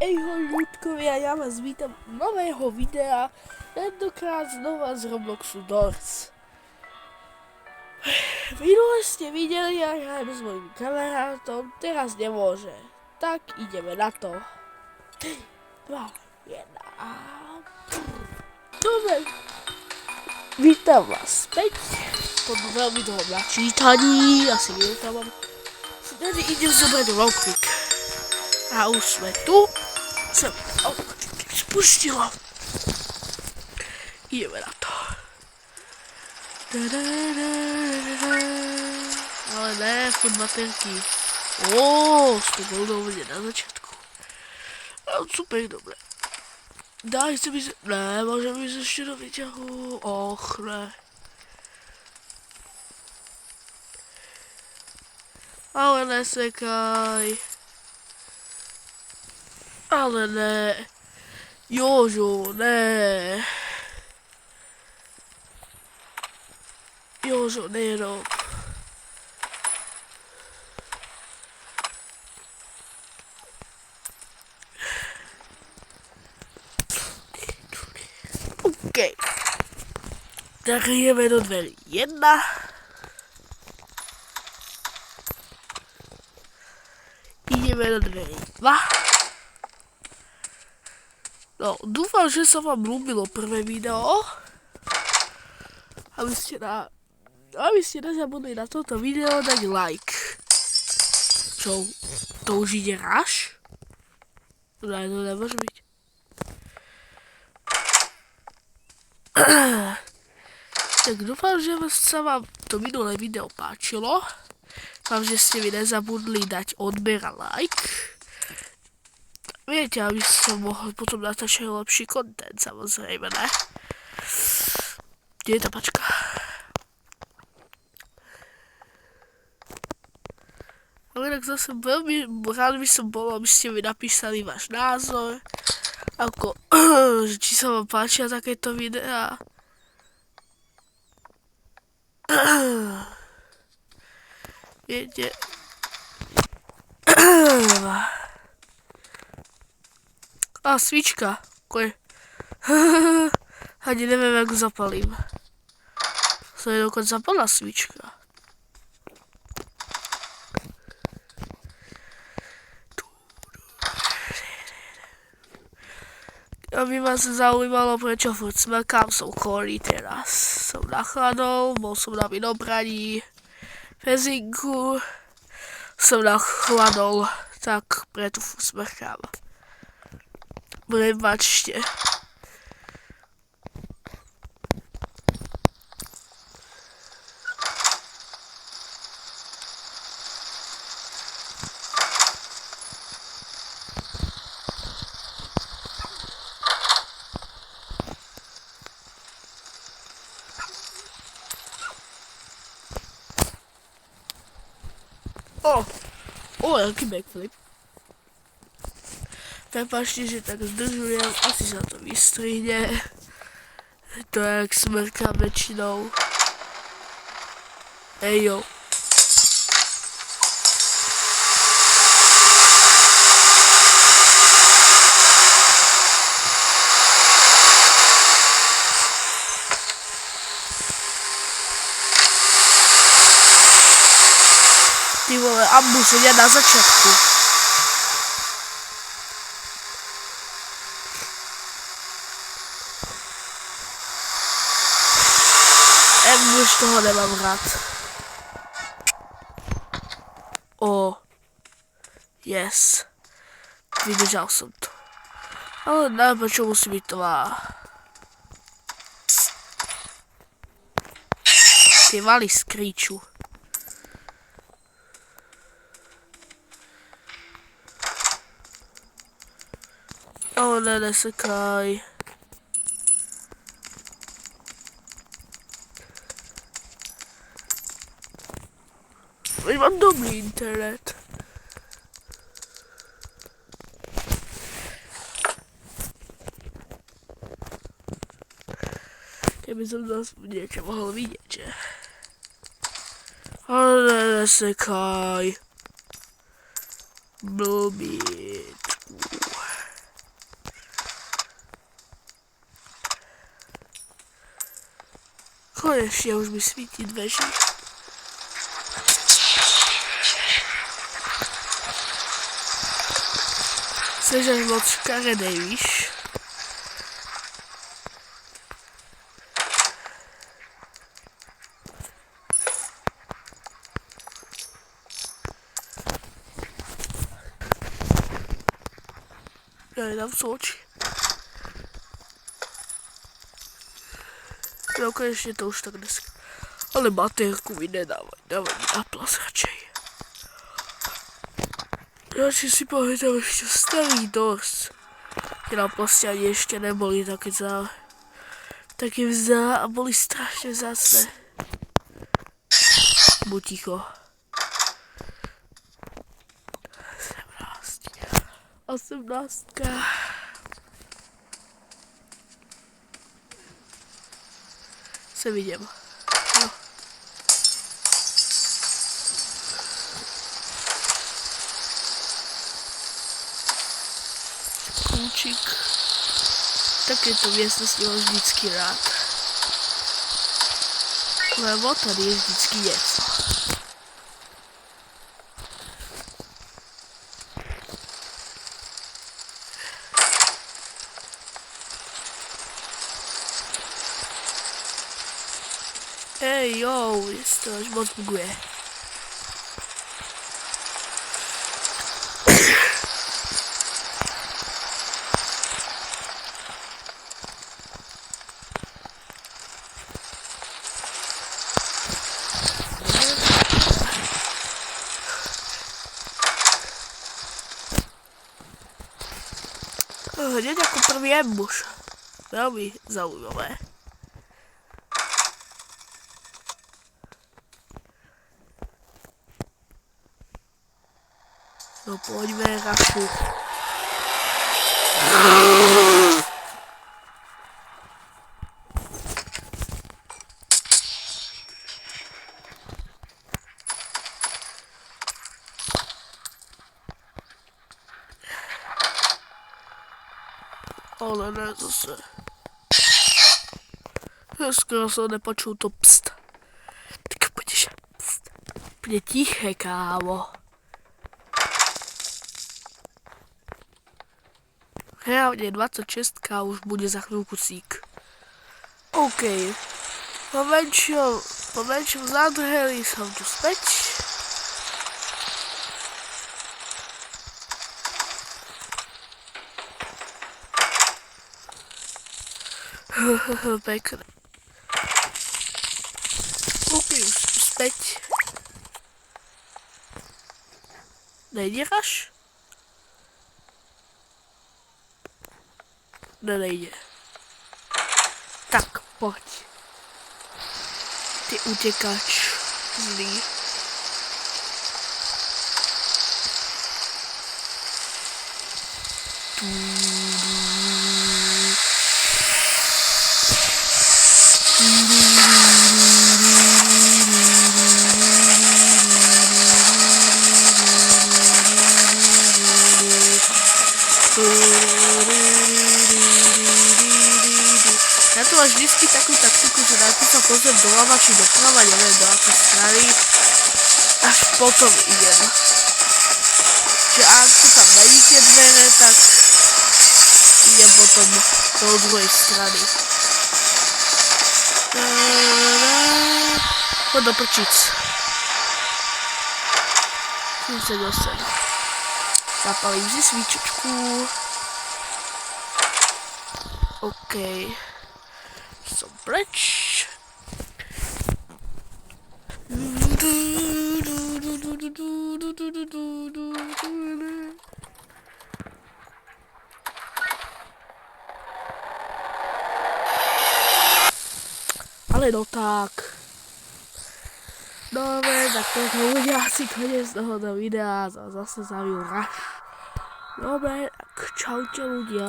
Hejho ľudkovia, ja vás vítam nového videa, tentokrát znova z Robloxu Doors. Minule ste videli, ja hrajem s mojím kamarátom, teraz nemôže. Tak ideme na to. 3, 2, 1 a... Dobre, vítam vás späť po veľmi dlhom načítaní, asi minúta mám. Tedy idem zobrať rockpick. A už sme tu. Spustilo. Ideme na to. Ale ne, furt baterky. Sme voľnou na začiatku. Super, dobre. Daj sa mi sa... Ne, môžem ísť ešte do výťahu. Och, ne. Ale nesekaj. Ale ne. Jožo, ne. Jožo, nerob. OK. Tak ideme do dverí 1. Ideme do dverí 2. No, dúfam, že sa vám ľúbilo prvé video. Aby ste nezabudli na toto video dať like. Čo? To už ide ráž? Ne, to nemôže byť. Tak dúfam, že sa vám to minulé video páčilo. Dúfam, že ste mi nezabudli dať odber a like. Viete, aby som mohol potom natáčať lepší content, samozrejme, ne? Kde je tá pačka? Ale tak zase veľmi rád by som bol, aby ste mi napísali váš názor. Ako, či sa vám páčia takéto videá. Viete. A svička. Ani neviem, ako zapalím. To je dokonca plná svička. Aby vás zaujímalo, prečo furt smrkám, som chorý teraz. Som nachladol, bol som na vinobraní, fezinku. Som nachladol, tak preto furt smrkám. Prepačte. Jaký backflip. Prepáčte, že tak zdržujem, asi sa to vystrihne. To je jak smrkám väčšinou. Ejo. Ty vole, ambusenia na začiatku. Už toho nemám rád. Yes. Vydržal som to. Ale neviem, čo musí byť tvá. Ty mali skríču. Nesekaj. Mám dobrý internet. Keby som zase niečo mohol vidieť, že? Ale nesekaj. Blbičku. Konečne už mi svíti dveří. Chceš až moc škaredej, víš? Ja dám sú oči. No konečne to už tak dneska. Ale batérku mi nedávaj, dávaj mi na plas radšej. Radšej si pamätám ešte starý DOS. Keď na plaste ani ešte neboli také vzdá a boli strašne vzácne. Buď ticho. 18. Se vidím. No. Kľúčik. Takéto miestnosti mám vždycky rád. Lebo tady je vždycky něco. Hej, jo, to až moc buguje. Hneď ako prvý ambush. Veľmi zaujímavé. No poďme, Rašu. Ale ne, zase. Skoro som nepočul to pst. Tak budeš pst. Bude tiché, kámo. Reálne 26 už bude za chvíľku sík. OK. Po menšom zadrheli som tu späť. Pekné. OK, už tu späť. Nejde, nejde. Tak, poď. Ty utekáč zlý. Ja tu máš vždycky takú taktiku, že najprv sa pozriem doľava či doprava, neviem do aké strany, až potom idem. Že ak tu tam není tie dvere, tak idem potom do druhej strany. Poď do prčic. 38. Zapalím si svíčečku. OK. Som preč. Ale no tak. Dobre, tak toto bude asi koniec tohoto videa. Zase zabil Rush. Dobre, tak čaute ľudia.